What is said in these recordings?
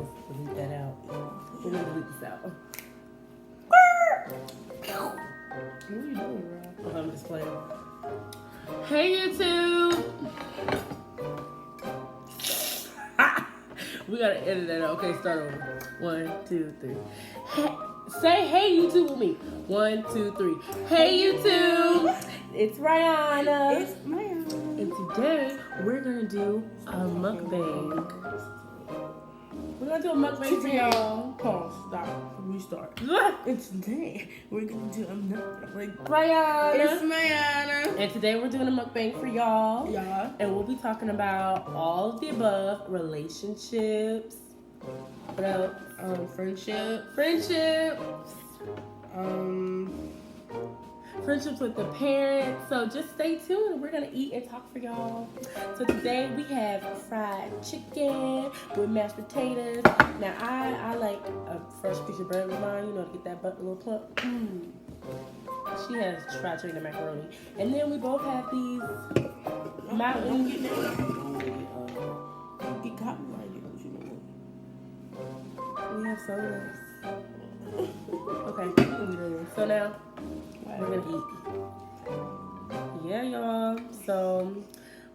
just delete that out. We're gonna delete this out. What are you doing, Rob? Oh, I'm just playing. Hey, YouTube! We gotta edit that out. Okay, start over. 1, 2, 3. Hey, say hey, YouTube with me. 1, 2, 3. Hey, YouTube! It's Ryanna. It's Maya. And today, we're gonna do a mukbang. We're gonna do a mukbang for y'all. Pause. Stop. Restart. It's today. We're gonna do a mukbang. Like, Ryanna. it's Ryanna. And today we're doing a mukbang for y'all. Yeah. And we'll be talking about all of the above. Relationships. What else? Friendship. Friendships. Friendships with the parents. So just stay tuned. We're going to eat and talk for y'all. So today we have fried chicken with mashed potatoes. Now I like a fresh piece of bread with mine, you know, to get that butt a little plump. She has fried chicken and macaroni. And then we both have these mountain. Get copyrighted, but you know We have sodas. Okay. So now we're going to eat. Yeah, y'all. So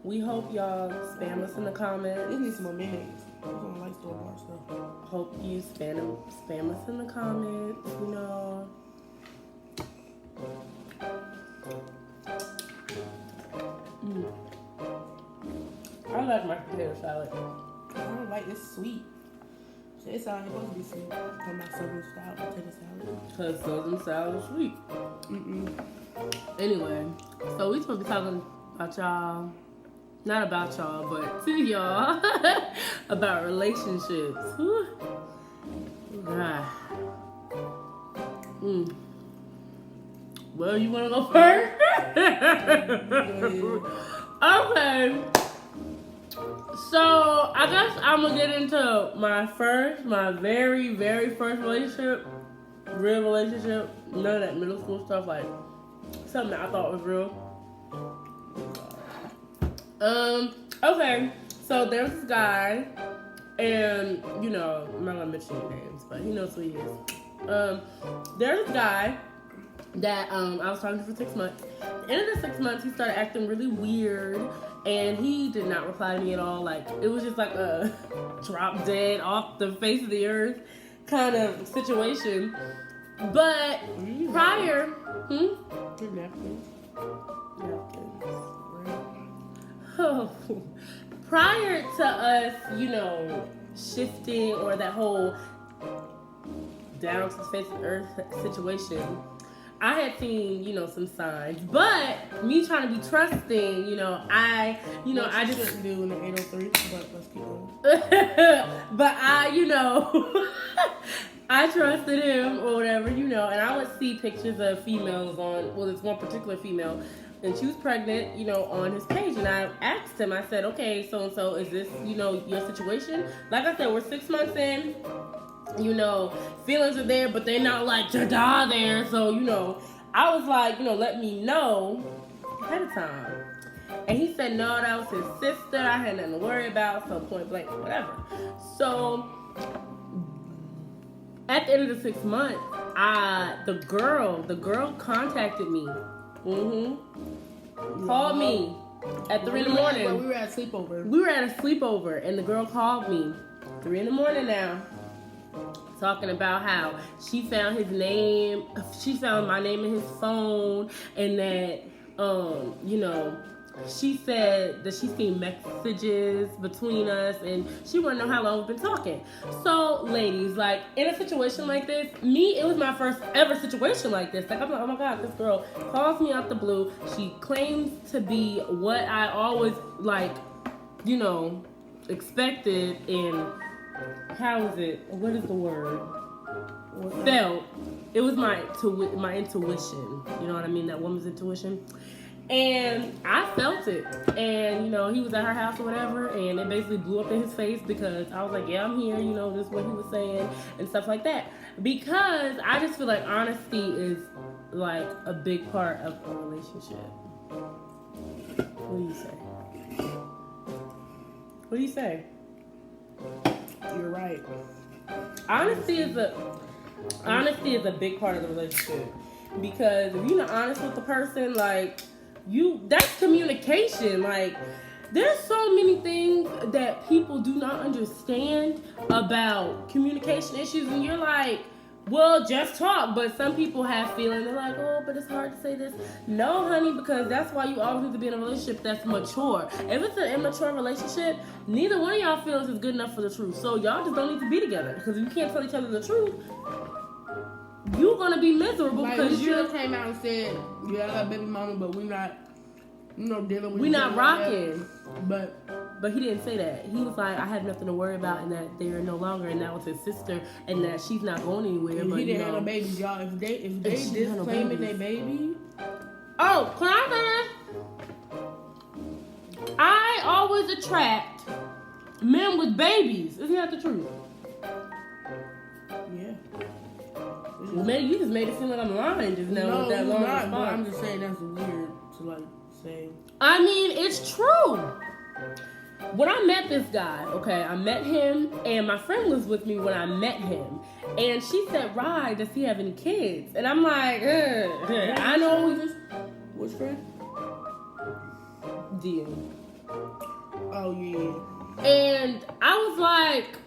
we hope y'all spam us in the comments. what. It needs some more mayonnaise. I don't like store-bought stuff. Hope you spam us in the comments, you know. I like my potato salad. I don't like it's sweet. So it's not supposed to be sweet. I'm not Southern style potato salad. Because Southern salad is sweet. Mm-mm. Anyway, so we supposed to be talking about y'all. Not about y'all, but to y'all. About relationships. Whew. Ah. Well, you want to go first? Okay. So, I guess I'm going to get into my very, very first relationship. Real relationship. None of that middle school stuff. Like, something that I thought was real. Okay. So, there's this guy. And, you know, I'm not going to mention any names, but he knows who he is. There's this guy that I was talking to for 6 months. At the end of the 6 months, he started acting really weird, and he did not reply to me at all. Like, it was just like a drop dead off the face of the earth kind of situation. But prior, Your napkins. Oh, prior to us, you know, shifting or that whole down to the face of the earth situation, I had seen, you know, some signs, but me trying to be trusting, you know, I just shouldn't do in the 803, but let's keep going. but I, you know, I trusted him or whatever, you know, and I would see pictures of females on, well, this one particular female, and she was pregnant, you know, on his page, and I asked him, I said, okay, so-and-so, is this, you know, your situation? Like I said, we're 6 months in. You know, feelings are there, but they're not like ta-da there. So, you know, I was like, you know, let me know ahead of time. And he said, no, that was his sister. I had nothing to worry about. So, point blank, whatever. So, at the end of the 6 months, the girl contacted me. Called me at 3 in the morning. We were at a sleepover. We were at a sleepover, and the girl called me 3 in the morning now. Talking about how she found his name, she found my name in his phone, and that, you know, she said that she's seen messages between us, and she wanted to know how long we've been talking. So, ladies, like, in a situation like this, it was my first ever situation like this. Like, I'm like, oh my God, this girl calls me out the blue. She claims to be what I always, like, you know, expected, and how is it? What is the word? Felt. It was my intuition. You know what I mean? That woman's intuition. And I felt it. And, you know, he was at her house or whatever, and it basically blew up in his face because I was like, yeah, I'm here. You know, this is what he was saying and stuff like that. Because I just feel like honesty is, like, a big part of a relationship. What do you say? What do you say? You're right. Honesty is a big part of the relationship, because if you're not honest with the person, like that's communication. Like there's so many things that people do not understand about communication issues, and you're like, well, just talk. But some people have feelings. They're like, oh, but it's hard to say this. No, honey, because that's why you always need to be in a relationship that's mature. If it's an immature relationship, neither one of y'all feels is good enough for the truth. So y'all just don't need to be together, because if you can't tell each other the truth, you're gonna be miserable. Like, because you you should have came out and said, yeah, I got baby mama, but we not, dealing with. We not rocking. But he didn't say that. He was like, I have nothing to worry about, and that they're no longer, and that was his sister, and that she's not going anywhere. But he didn't have no babies, y'all. If they disclaiming their baby. Oh, can I say this? I always attract men with babies. Isn't that the truth? Yeah. Well, maybe you just made it seem like I'm lying just now with that long response. But I'm just saying that's weird to like say. I mean, it's true. When I met this guy, okay, I met him, and my friend was with me when I met him, and she said, "Rye, does he have any kids?" And I'm like, I know. Which friend? DM. Oh yeah. And I was like,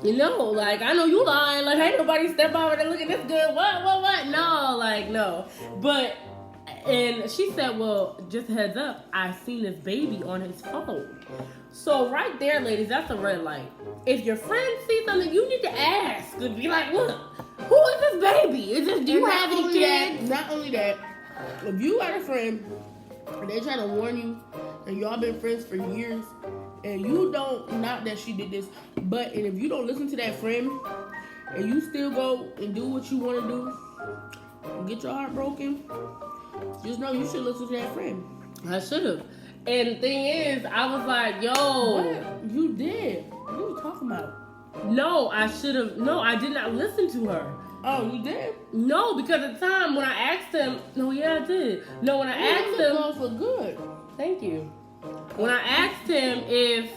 like, I know you lying. Like, ain't nobody step over there looking this good. What? No, like, no. But, and she said, well, just a heads up, I seen this baby on his phone. So right there, ladies, that's a red light. If your friend sees something, you need to ask. And be like, look, who is this baby? Do you have any kids? Not only that, if you got a friend and they try to warn you, and y'all been friends for years, and you don't, not that she did this, but and if you don't listen to that friend, and you still go and do what you want to do, and get your heart broken, just know you should listen to that friend. I should have. And the thing is, I was like, yo. What? You did. What are you talking about? No, I should have. No, I did not listen to her. Oh, you did? No, because at the time when I asked him, no, yeah, I did. No, when I asked him. Those look good. Thank you. When I asked him if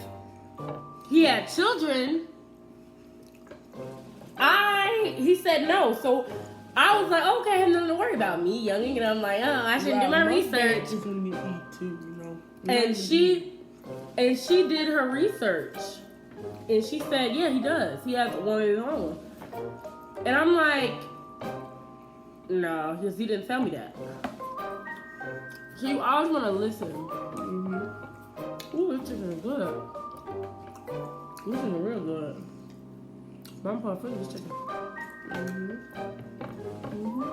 he had children, he said no. So I was like, okay, I have nothing to worry about. Me, youngin', and I'm like, I shouldn't do my research. And she did her research, and she said, yeah, he does. He has one of his own. And I'm like, no, because he didn't tell me that. So you always want to listen. Mm-hmm. Ooh, this chicken is good. This chicken is real good. I'm perfect this chicken. Mm-hmm. Mm-hmm.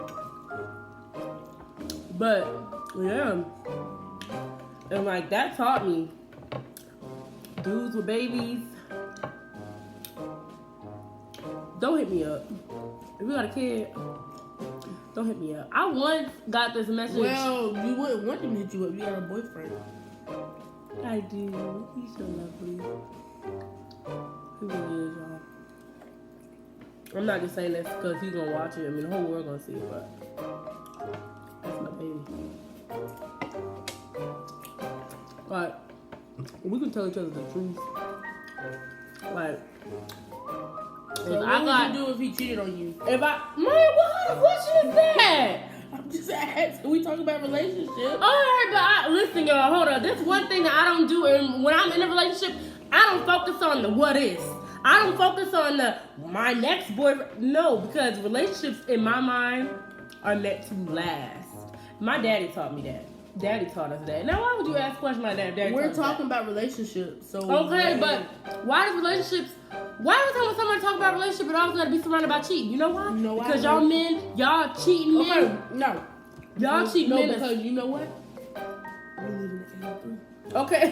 But, yeah. And like, that taught me, dudes with babies, don't hit me up. If you got a kid, don't hit me up. I once got this message. Well, you wouldn't want him to hit you up. You got a boyfriend. I do. He's so lovely. He really is, y'all. I'm not just saying this because he's gonna watch it. I mean, the whole world gonna see it, but that's my baby. Like, we can tell each other the truth. Like, so what would you do if he cheated on you? Man, what kind of question is that? I'm just asking. We talking about relationships. Alright, but listen, y'all, hold on. This one thing that I don't do, and when I'm in a relationship, I don't focus on the what is. I don't focus on my next boyfriend. No, because relationships in my mind are meant to last. My daddy taught me that. Daddy taught us that. Now, why would you ask questions like that? Daddy We're talking about relationships, so okay, but why every time when somebody talk about relationship, it always gotta be surrounded by cheating? You know why? No, because y'all men, y'all cheating men. No. Y'all cheating men. Because you know what? We live in the 803. Okay.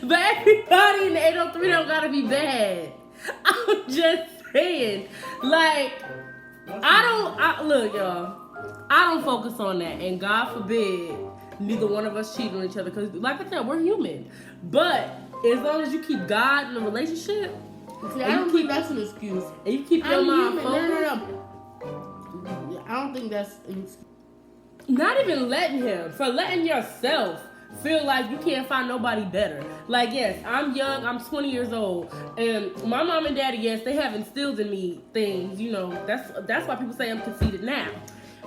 But everybody in the 803 don't gotta be bad. I'm just saying. Like, look, y'all. I don't focus on that, and God forbid neither one of us cheat on each other, because like I said, we're human. But as long as you keep God in the relationship, see, I don't think that's an excuse. And you keep your mind focused. No. I don't think that's an excuse. Not even letting him, for letting yourself. feel like you can't find nobody better. Like, yes, I'm young, I'm 20 years old, and my mom and daddy, yes, they have instilled in me things, you know, that's why people say I'm conceited now.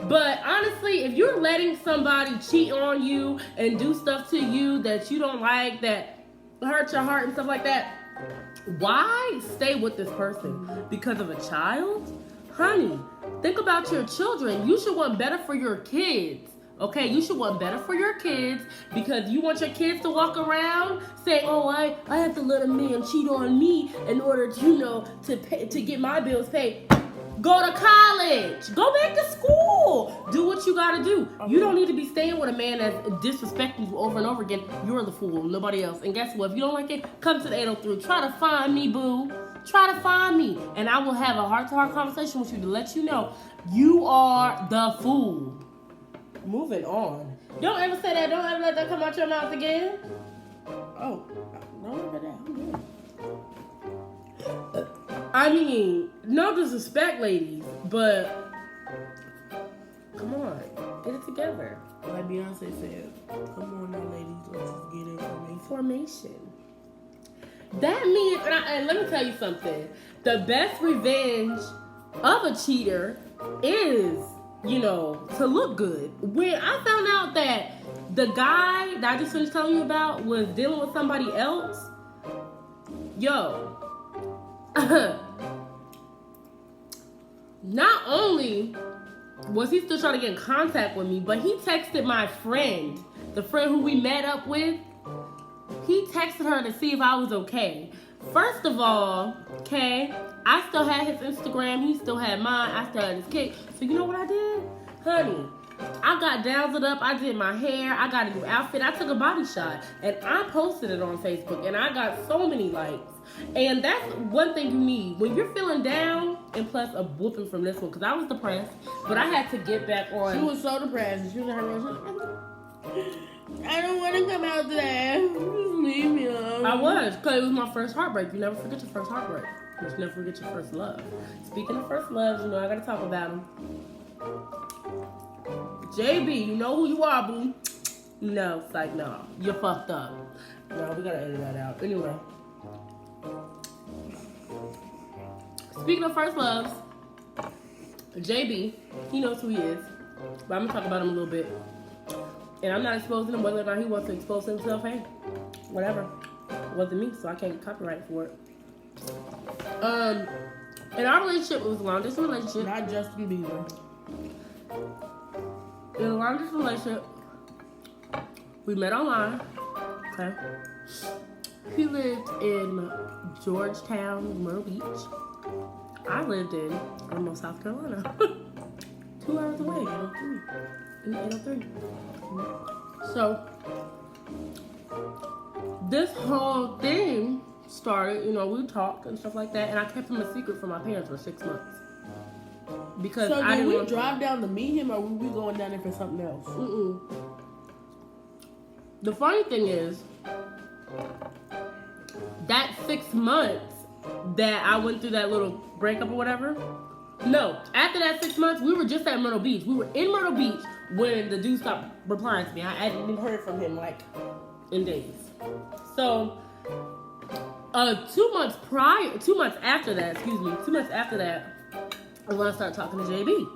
But honestly, if you're letting somebody cheat on you and do stuff to you that you don't like, that hurt your heart and stuff like that, why stay with this person? Because of a child? Honey, think about your children. You should want better for your kids. Okay, you should want better for your kids, because you want your kids to walk around saying, "Oh, I have to let a man cheat on me in order to, you know, to get my bills paid." Go to college. Go back to school. Do what you gotta do. You don't need to be staying with a man that's disrespecting you over and over again. You're the fool, nobody else. And guess what? If you don't like it, come to the 803. Try to find me, boo. Try to find me, and I will have a heart-to-heart conversation with you to let you know you are the fool. Moving on. Don't ever say that. Don't ever let that come out your mouth again. Oh, don't ever that. I'm good. I mean, no disrespect, ladies, but come on, get it together. Like Beyonce said, come on now, ladies, let's just get information. Formation. That means, and let me tell you something. The best revenge of a cheater is, you know, to look good. When I found out that the guy that I just finished telling you about was dealing with somebody else, yo, not only was he still trying to get in contact with me, but he texted my friend, the friend who we met up with. He texted her to see if I was okay. First of all, okay, I still had his Instagram. He still had mine. I still had his cake. So you know what I did? Honey, I got dazzled up. I did my hair. I got a new outfit. I took a body shot. And I posted it on Facebook. And I got so many likes. And that's one thing you need. When you're feeling down, and plus a whooping from this one, because I was depressed. But I had to get back on. She was so depressed. She was in her room. I don't want to come out there. Just leave me alone. I was, because it was my first heartbreak. You never forget your first heartbreak. You never forget your first love. Speaking of first loves, you know, I got to talk about them. JB, you know who you are, boo. No, it's like, no, you're fucked up. No, we got to edit that out. Anyway. Speaking of first loves, JB, he knows who he is. But I'm going to talk about him a little bit. And I'm not exposing him. Whether or not he wants to expose himself, hey, whatever. It wasn't me, so I can't get copyright for it. And our relationship was a long-distance relationship. Not Justin Bieber. In a long-distance relationship, we met online. Okay. He lived in Georgetown, Myrtle Beach. I lived in almost South Carolina. 2 hours away, 803. In 803. So, this whole thing started, you know, we talked and stuff like that, and I kept him a secret from my parents for 6 months. Because so I didn't did we drive down to meet him, or were we going down there for something else? The funny thing is, that 6 months that I went through that little breakup or whatever, no, after that 6 months, we were just at Myrtle Beach. We were in Myrtle Beach when the dude stopped replying to me. I hadn't even heard from him, like, in days. So, 2 months after that, I want to start talking to JB.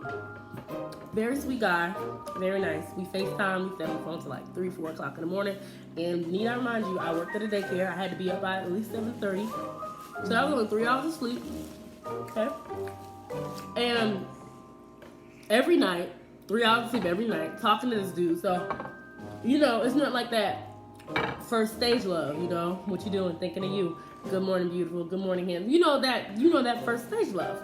Very sweet guy, very nice. We FaceTime, we stayed on the phone till like 3, 4 o'clock in the morning. And need I remind you, I worked at a daycare. I had to be up by at least 7:30. So I was on 3 hours of sleep. Okay. And every night, 3 hours of sleep every night, talking to this dude. So, you know, it's not like that first stage love, you know, what you doing, thinking of you. Good morning, beautiful. Good morning, him. You know that first stage love.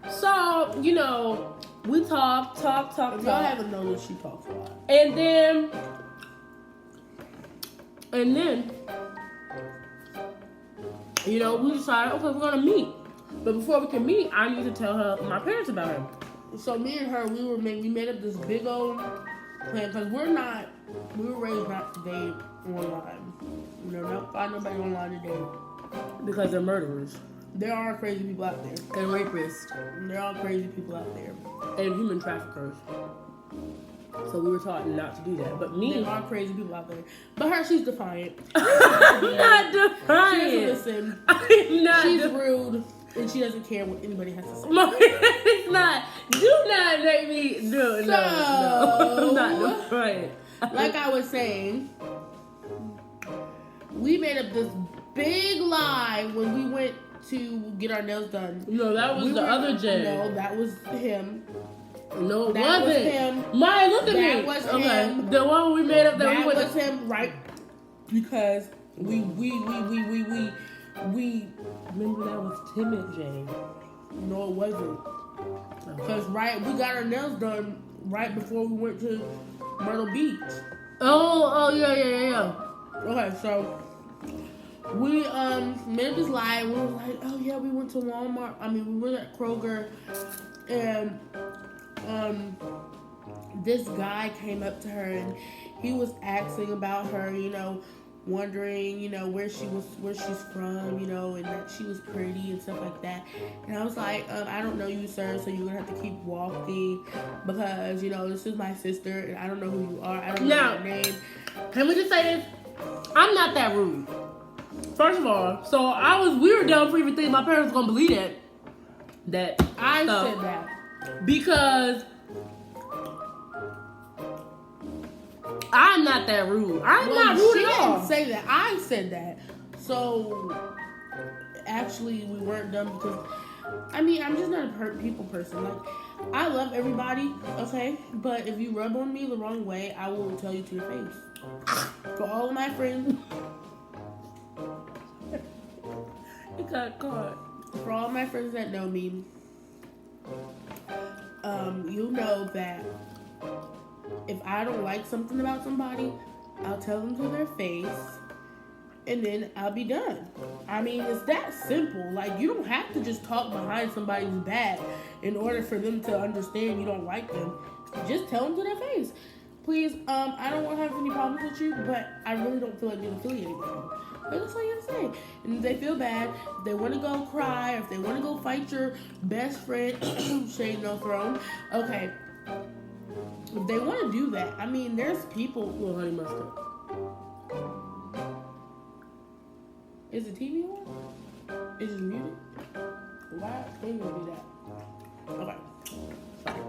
So, you know, we talk. If y'all haven't known, she talks a lot. And then, you know, we decided, okay, we're gonna meet. But before we can meet, I need to tell my parents about him. So me and her, we made up this big old plan, because we were raised not to date online. You know, not find nobody online to date. Because they're murderers. There are crazy people out there. And rapists. There are crazy people out there. And human traffickers. So we were taught not to do that. But me, there are crazy people out there. But her, she's defiant. I'm not She defiant. doesn't listen. I'm not. She's rude, and she doesn't care what anybody has to say. It's not. Do not make me. No. I'm not defiant. Like I was saying, we made up this big lie when we went to get our nails done. No, that was other Jay. No, that was him. No, it That wasn't. was him. Maya, look at me. That was him. The one we made up that That we went was him, right? Because we remember that was Timid Jay. no, it wasn't. Because we got our nails done right before we went to Myrtle Beach. Oh yeah. Okay, so we made this lie and we were like, oh yeah, we went to Walmart. I mean, we were at Kroger, and this guy came up to her and he was asking about her, you know, wondering, you know, where she's from, you know, and that she was pretty and stuff like that. And I was like, I don't know you, sir, so you're gonna have to keep walking because, you know, this is my sister and I don't know who you are. I don't know your name. Can we just say this? I'm not that rude. First of all, so we were dumb for even thinking my parents were gonna believe that. I stuff. said that. Because I'm not that rude. I'm not rude she at all. didn't say that. I said that. So actually, we weren't dumb because I mean, I'm just not a people person. Like, I love everybody, okay? But if you rub on me the wrong way, I will tell you to your face. For all of my friends, It got caught. for all my friends that know me, you know that if I don't like something about somebody, I'll tell them to their face, and then I'll be done. I mean, it's that simple. Like, you don't have to just talk behind somebody's back in order for them to understand you don't like them. Just tell them to their face. Please, I don't want to have any problems with you, but I really don't feel like being affiliated with you. But that's all you have to say. And if they feel bad, if they want to go cry, or if they want to go fight your best friend, shade no throne, okay. If they want to do that, I mean, there's people. Well, honey mustard. Is the TV on? Is it muted? Why can't you do that? Okay. Sorry.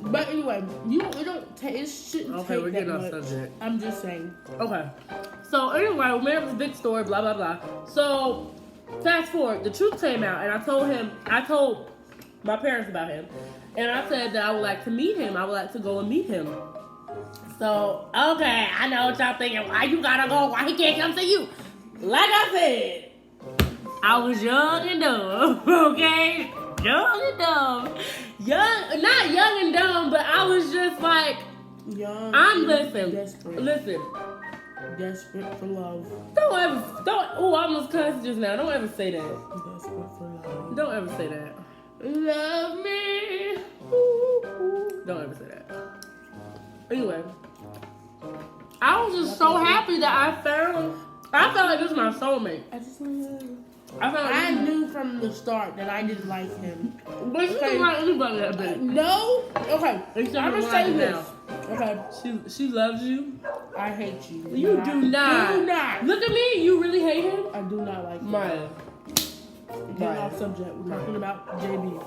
But anyway, it shouldn't Okay, take we're that getting off much. subject. I'm just saying. Okay. So anyway, we made up this big story, blah blah blah. So fast forward, the truth came out, and I told my parents about him, and I said that I would like to meet him. I would like to go and meet him. So okay, I know what y'all thinking. Why you gotta go? Why he can't come to you? Like I said, I was young and dumb. Okay, young and dumb. Not young and dumb, but I was just like, Young. Listen. Desperate for love. Oh, I almost cussed just now. Don't ever say that. Desperate for love. Don't ever say that. Love me. Don't ever say that. Anyway, I was just so happy that I felt like this was my soulmate. I knew from the start that I didn't like him. But she didn't like anybody that big. No? Okay. I'm gonna say this. Okay. She loves you. I hate you. You do not. Do not. Look at me. You really hate him? I do not like him. Maya. Getting off subject. We're talking about JB.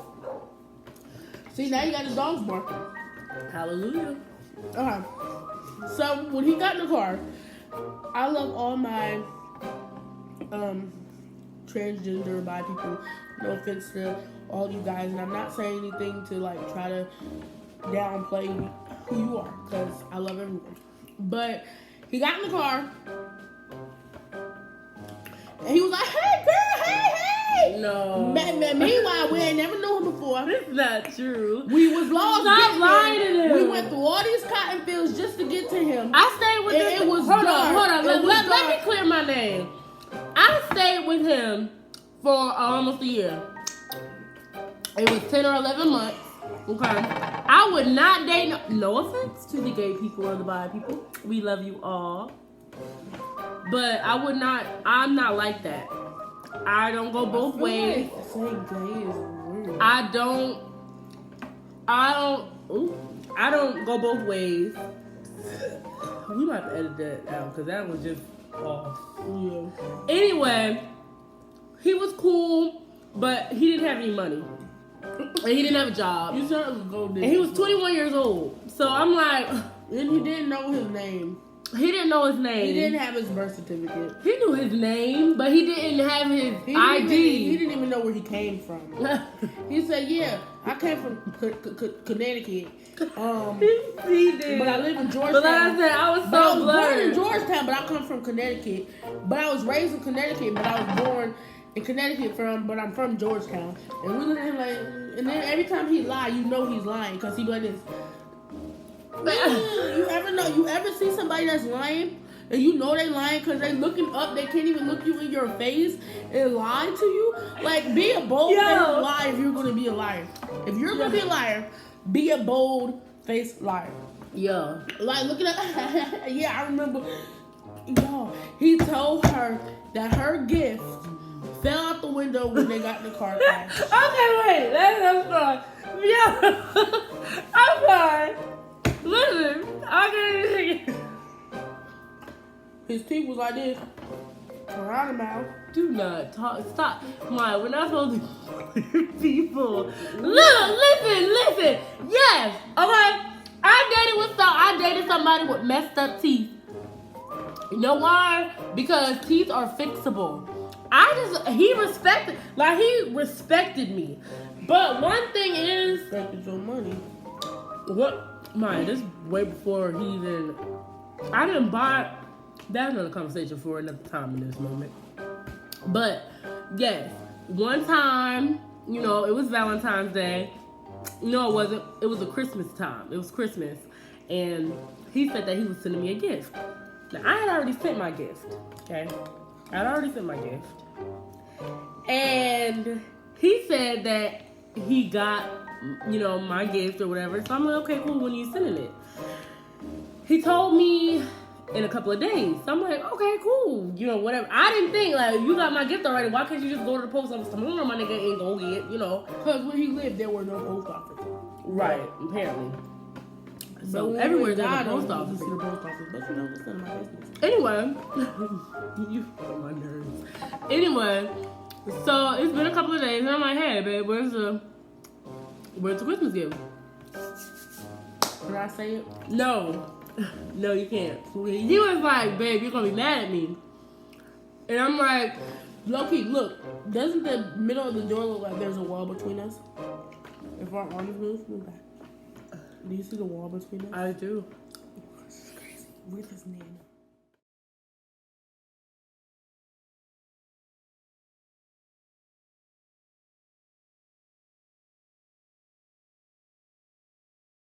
See, now you got the dogs barking. Hallelujah. Okay. So when he got in the car, I love all my transgender bi people. No offense to all you guys, and I'm not saying anything to like try to downplay who you are, because I love everyone. But he got in the car and he was like, "Hey girl, hey." No. Meanwhile, we ain't never knew him before. It's not true. We was lost. Stop lying to them. We went through all these cotton fields just to get to him. I stayed with It him. was Hold dark. on. It was Let me dark. clear my name. I stayed with him for almost a year. It was 10 or 11 months. Okay. I would not date no offense to the gay people or the bi people. We love you all. But I'm not like that. I don't go both ways. Saying gay is weird. I don't Ooh, I don't go both ways. We might have to edit that out because that was just off. Yeah. Anyway, he was cool, but he didn't have any money. And he didn't have a job. You said it was gold digger. And he was 21 years old. So I'm like... And he didn't know his name. He didn't know his name. He didn't have his birth certificate. He knew his name, but he didn't have his ID. He didn't even know where he came from. He said, yeah, I came from Connecticut. He did. But I live in Georgetown. But like I said, I was so born blurred. in Georgetown, but I come from Connecticut. But I was raised in Connecticut, but I was born in Connecticut but I'm from Georgetown. And we look at him like, and then every time he lie, you know he's lying because he be like this. You ever see somebody that's lying and you know they lying because they looking up, they can't even look you in your face and lie to you? Like, be a bold-faced liar if you're going to be a liar. If you're going to be a liar, be a bold-faced liar. Yeah. Like, looking at, yeah, I remember, yo, he told her that her gift fell out the window when they got in the car crash. Okay, wait. Let's start. Yeah. I'm sorry. Listen, I can't. His teeth was like this. Around the mouth. Do not talk. Stop. Why? We're not supposed to people. Look, listen. Yes. Okay. I dated somebody with messed up teeth. You know why? Because teeth are fixable. He respected me. But one thing is, Respected your money. what? This way before he even. I didn't buy. That's another conversation for another time in this moment. But yes, one time, it was Valentine's Day. No, it wasn't. It was a Christmas time. It was Christmas, and he said that he was sending me a gift. Now I had already sent my gift. Okay, I had already sent my gift, and he said that he got my gift or whatever. So I'm like, okay, cool. When are you sending it? He told me in a couple of days. So I'm like, okay, cool. Whatever. I didn't think, like, you got my gift already. Why can't you just go to the post office tomorrow, my nigga, and go get, Because where he lived, there were no post office. Right, apparently. So But everywhere there's a God, post I office. don't see the post office. But it's none of my business. Anyway, you on my nerves. Anyway, so it's been a couple of days, and I'm like, hey, babe, where's the Christmas gift? Can I say it? No, you can't. He was like, babe, you're gonna be mad at me. And I'm like, Low-key, look, doesn't the middle of the door look like there's a wall between us? If our arms move back. Do you see the wall between us? I do. This is crazy. We're just men.